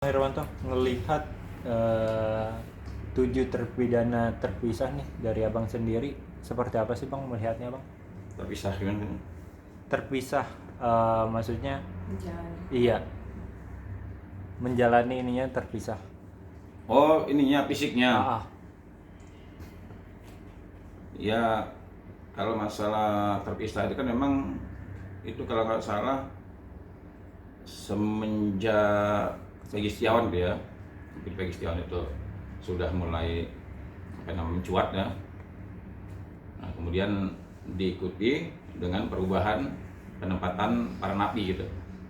Herwanto ngelihat eh, 7 terpidana terpisah nih dari abang sendiri, seperti apa sih bang melihatnya bang? Terpisah kan? Terpisah, maksudnya Jalan. iya, menjalani ininya terpisah. Oh, ininya fisiknya. Ah, Ya, kalau masalah terpisah itu kan memang itu kalau nggak salah semenjak Peggy Setiawan dia, mungkin Peggy Setiawan itu sudah mulai mencuat ya. Nah, kemudian diikuti dengan perubahan penempatan para napi gitu,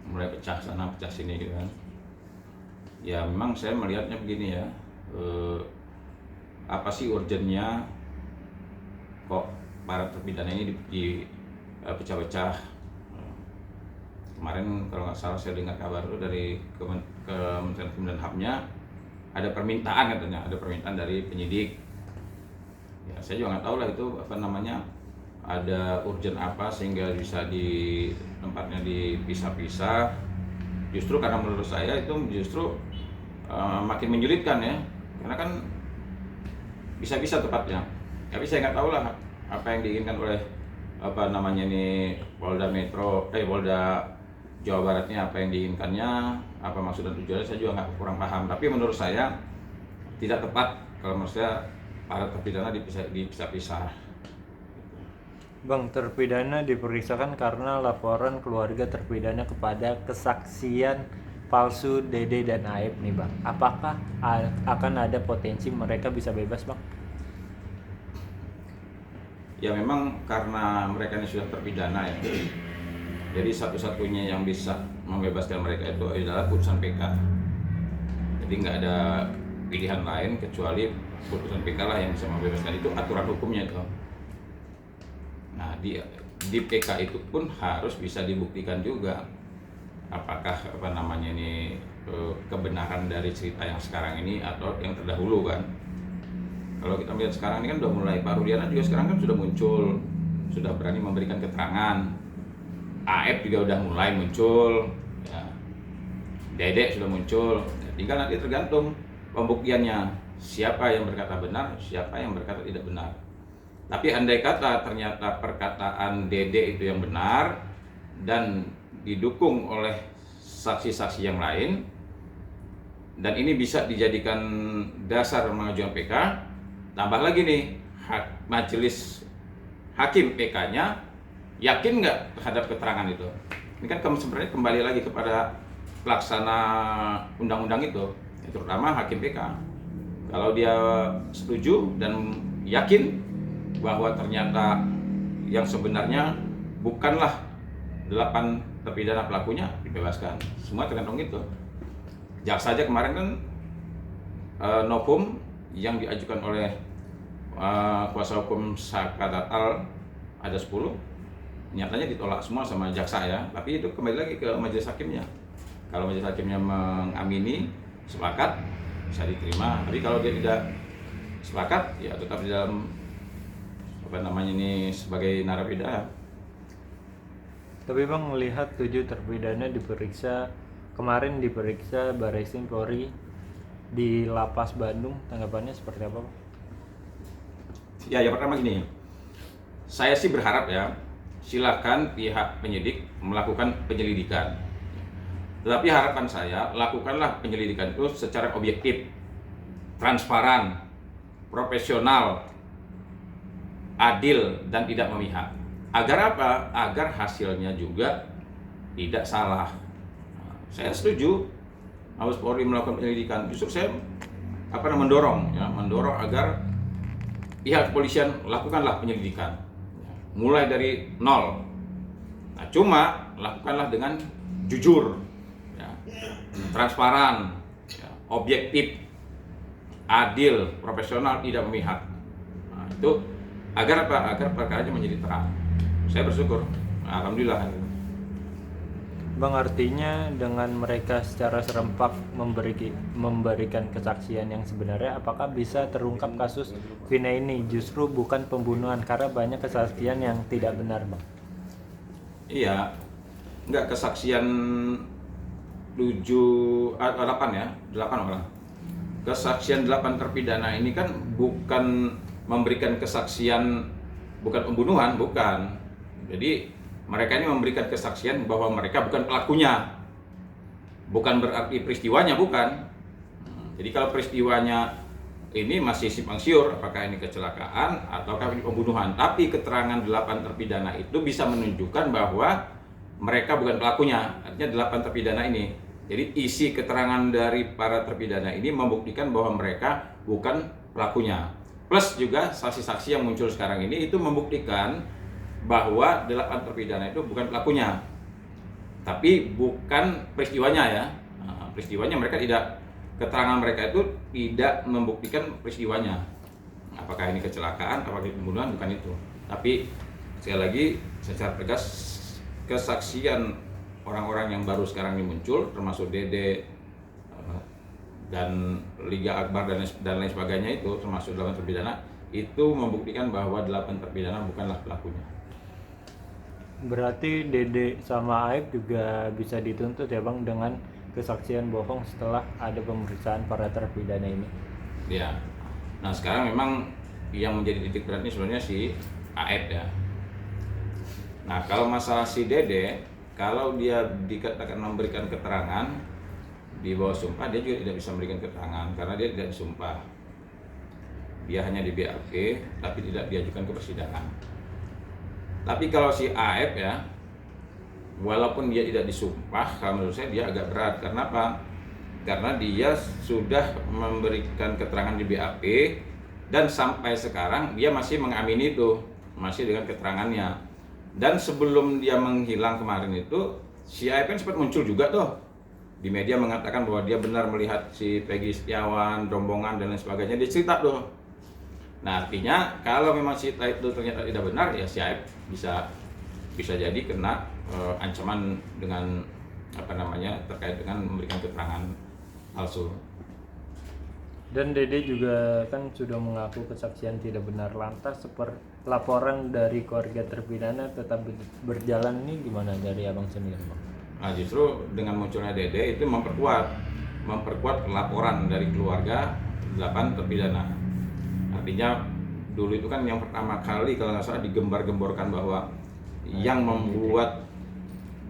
mulai pecah sana pecah sini gitu kan. Ya memang saya melihatnya begini ya, apa sih urgennya kok para terpidana ini pecah-pecah. Kemarin kalau nggak salah saya dengar kabar itu dari Kementerian Hukum dan HAM-nya ada permintaan, katanya ada permintaan dari penyidik. Ya saya juga nggak tahu lah itu apa namanya, ada urgen apa sehingga bisa di tempatnya dipisah-pisah. Justru karena menurut saya itu justru makin menyulitkan ya, karena kan bisa-bisa tepatnya. Tapi saya nggak tahu lah apa yang diinginkan oleh apa namanya ini Polda Jawa Baratnya, apa yang diinginkannya, apa maksud dan tujuannya saya juga nggak kurang paham. Tapi menurut saya tidak tepat kalau menurut saya para terpidana dipisah-pisah. bang, terpidana diperiksakan karena laporan keluarga terpidana kepada kesaksian palsu Dede dan Aib nih bang. Apakah akan ada potensi mereka bisa bebas bang? Ya memang karena mereka ini sudah terpidana ya, jadi satu-satunya yang bisa membebaskan mereka itu adalah putusan PK. Jadi nggak ada pilihan lain kecuali putusan PK lah yang bisa membebaskan, itu aturan hukumnya itu. Nah di PK itu pun harus bisa dibuktikan juga apakah apa namanya ini kebenaran dari cerita yang sekarang ini atau yang terdahulu kan. Kalau kita melihat sekarang ini kan udah mulai, Pak Rudiana juga sekarang kan sudah muncul, sudah berani memberikan keterangan. AF juga udah mulai muncul, ya. Dedek sudah muncul. Ya, tinggal nanti tergantung pembuktiannya, siapa yang berkata benar, siapa yang berkata tidak benar. Tapi andai kata ternyata perkataan Dede itu yang benar dan didukung oleh saksi-saksi yang lain, dan ini bisa dijadikan dasar mengajukan PK, tambah lagi nih majelis hakim PK-nya yakin nggak terhadap keterangan itu. Ini kan sebenarnya kembali lagi kepada pelaksana undang-undang itu, terutama hakim PK. Kalau dia setuju dan yakin bahwa ternyata yang sebenarnya bukanlah 8 terpidana pelakunya, dibebaskan. Semua tergantung itu. Jaksa saja kemarin kan novum yang diajukan oleh kuasa hukum Saka Tatal ada 10, nyatanya ditolak semua sama jaksa ya. Tapi itu kembali lagi ke majelis hakimnya. Kalau majelis hakimnya mengamini, sepakat, bisa diterima. Tapi kalau dia tidak sepakat, ya tetap di dalam apa namanya ini sebagai narapidana. Tapi bang melihat 7 terpidana kemarin diperiksa Barreskrim Polri di Lapas Bandung, tanggapannya seperti apa bang? Ya yang pertama gini, saya sih berharap ya, silakan pihak penyidik melakukan penyelidikan. Tetapi harapan saya, lakukanlah penyelidikan itu secara objektif, transparan, profesional, adil, dan tidak memihak. Agar apa? Agar hasilnya juga tidak salah. Saya setuju Mabes Polri melakukan penyelidikan. Justru saya mendorong agar pihak kepolisian lakukanlah penyelidikan, mulai dari nol. Nah, cuma lakukanlah dengan jujur, ya, transparan, ya, objektif, adil, profesional, tidak memihak. Nah, itu agar apa? Agar perkaranya menjadi terang. Saya bersyukur, alhamdulillah. Bang, artinya dengan mereka secara serempak memberikan kesaksian yang sebenarnya, apakah bisa terungkap kasus Vina ini justru bukan pembunuhan karena banyak kesaksian yang tidak benar bang? Iya, enggak, kesaksian 8 ya, 8 orang. Kesaksian 8 terpidana ini kan bukan memberikan kesaksian, bukan pembunuhan, bukan. Jadi mereka ini memberikan kesaksian bahwa mereka bukan pelakunya. Bukan berarti peristiwanya, bukan. Jadi kalau peristiwanya ini masih simpang siur apakah ini kecelakaan ataukah ini pembunuhan. Tapi keterangan 8 terpidana itu bisa menunjukkan bahwa mereka bukan pelakunya. Artinya 8 terpidana ini. Jadi isi keterangan dari para terpidana ini membuktikan bahwa mereka bukan pelakunya. Plus juga saksi-saksi yang muncul sekarang ini itu membuktikan bahwa 8 terpidana itu bukan pelakunya. Tapi bukan peristiwanya ya. Peristiwanya mereka tidak, keterangan mereka itu tidak membuktikan peristiwanya. Apakah ini kecelakaan, apakah ini pembunuhan, bukan itu. Tapi sekali lagi secara tegas kesaksian orang-orang yang baru sekarang ini muncul, termasuk Dede dan Liga Akbar dan lain sebagainya, itu termasuk 8 terpidana, itu membuktikan bahwa 8 terpidana bukanlah pelakunya. Berarti Dede sama Aib juga bisa dituntut ya Bang dengan kesaksian bohong setelah ada pemeriksaan para terpidana ini. Ya. Nah, sekarang memang yang menjadi titik berat ini sebenarnya si Aib ya. Nah, kalau masalah si Dede, kalau dia dikatakan memberikan keterangan di bawah sumpah, dia juga tidak bisa memberikan keterangan karena dia tidak disumpah. Dia hanya di BAP tapi tidak diajukan ke persidangan. Tapi kalau si Aib ya, walaupun dia tidak disumpah, kalau menurut saya dia agak berat. Karena apa? Karena dia sudah memberikan keterangan di BAP dan sampai sekarang dia masih mengamini itu, masih dengan keterangannya. Dan sebelum dia menghilang kemarin itu, si Aib kan sempat muncul juga tuh di media mengatakan bahwa dia benar melihat si Peggy Setiawan, rombongan dan lain sebagainya. Dia cerita tuh. Nah, artinya kalau memang cerita itu ternyata tidak benar, ya si Aib bisa jadi kena ancaman dengan terkait dengan memberikan keterangan palsu. Dan Dede juga kan sudah mengaku kesaksian tidak benar. Lantas laporan dari keluarga terpidana tetap berjalan, ini gimana dari Abang sendiri Bang? Nah, justru dengan munculnya Dede itu memperkuat laporan dari keluarga 8 terpidana. Artinya dulu itu kan yang pertama kali kalau nggak salah digembar-gemborkan bahwa yang membuat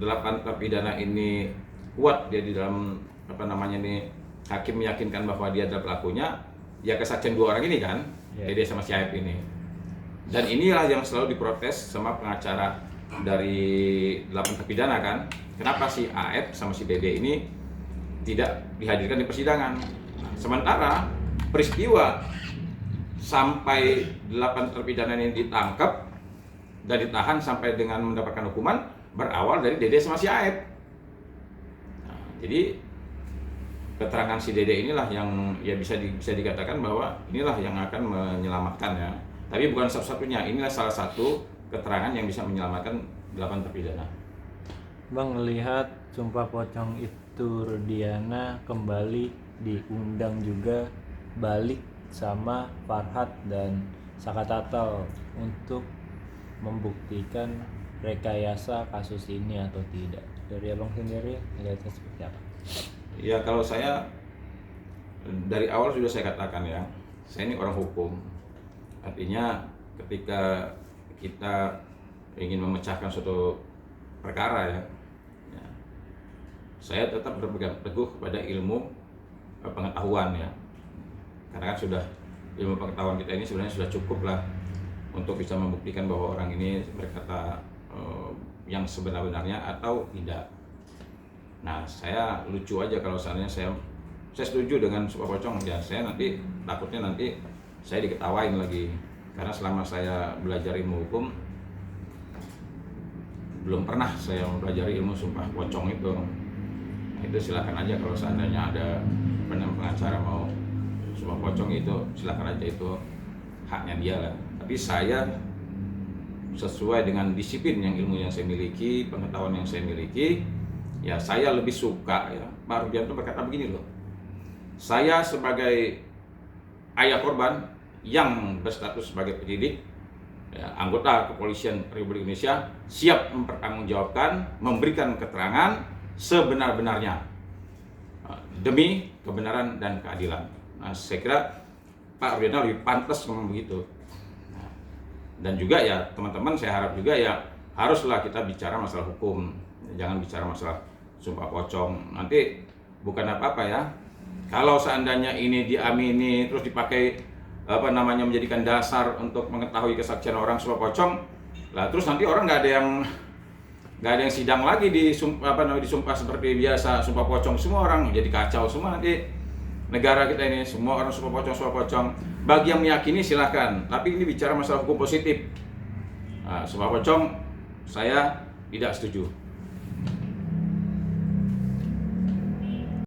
8 terpidana ini kuat dia di dalam hakim meyakinkan bahwa dia adalah pelakunya, ya kesaksian 2 orang ini kan, Dede sama si Aib ini. Dan inilah yang selalu diprotes sama pengacara dari 8 terpidana kan, kenapa si Aib sama si Dede ini tidak dihadirkan di persidangan. Nah, sementara peristiwa sampai 8 terpidana ini ditangkap dan ditahan sampai dengan mendapatkan hukuman berawal dari Dede sama si Aib. Nah, jadi keterangan si Dede inilah yang ya bisa dikatakan bahwa inilah yang akan menyelamatkan ya. Tapi bukan satu-satunya, inilah salah satu keterangan yang bisa menyelamatkan 8 terpidana. Bang, lihat Sumpah Pocong itu Rudiana kembali diundang juga balik sama Farhat dan Saka Tatal untuk membuktikan rekayasa kasus ini atau tidak. Dari Abang sendiri melihatnya seperti apa? Ya, kalau saya dari awal sudah saya katakan ya, saya ini orang hukum. Artinya ketika kita ingin memecahkan suatu perkara ya, saya tetap berpegang teguh kepada ilmu pengetahuan ya. Karena kan sudah ilmu pengetahuan kita ini sebenarnya sudah cukup lah untuk bisa membuktikan bahwa orang ini berkata yang sebenar-benarnya atau tidak. Nah, saya lucu aja kalau seandainya saya setuju dengan Sumpah Pocong ya, saya takutnya nanti saya diketawain lagi. Karena selama saya belajar ilmu hukum belum pernah saya mempelajari ilmu Sumpah Pocong itu. Nah, itu silakan aja kalau seandainya ada pengacara mau Sumpah Pocong itu silakan aja, itu haknya dia lah. Tapi saya sesuai dengan disiplin yang ilmu yang saya miliki, pengetahuan yang saya miliki, ya saya lebih suka ya. Pak Rudianto berkata begini loh, saya sebagai ayah korban yang berstatus sebagai penyidik ya, anggota kepolisian Republik Indonesia siap mempertanggungjawabkan, memberikan keterangan sebenar-benarnya demi kebenaran dan keadilan. Nah, saya kira Pak Rudiana lebih pantas ngomong begitu. Nah, dan juga ya teman-teman, saya harap juga ya haruslah kita bicara masalah hukum, jangan bicara masalah sumpah pocong. Nanti bukan apa-apa ya, kalau seandainya ini diamini terus dipakai menjadikan dasar untuk mengetahui kesaksian orang sumpah pocong, lah terus nanti orang nggak ada yang sidang lagi disumpah seperti biasa, sumpah pocong semua orang, jadi kacau semua nanti negara kita ini, semua orang sumpah pocong. Bagi yang meyakini silahkan, tapi ini bicara masalah hukum positif. Nah, sumpah pocong saya tidak setuju.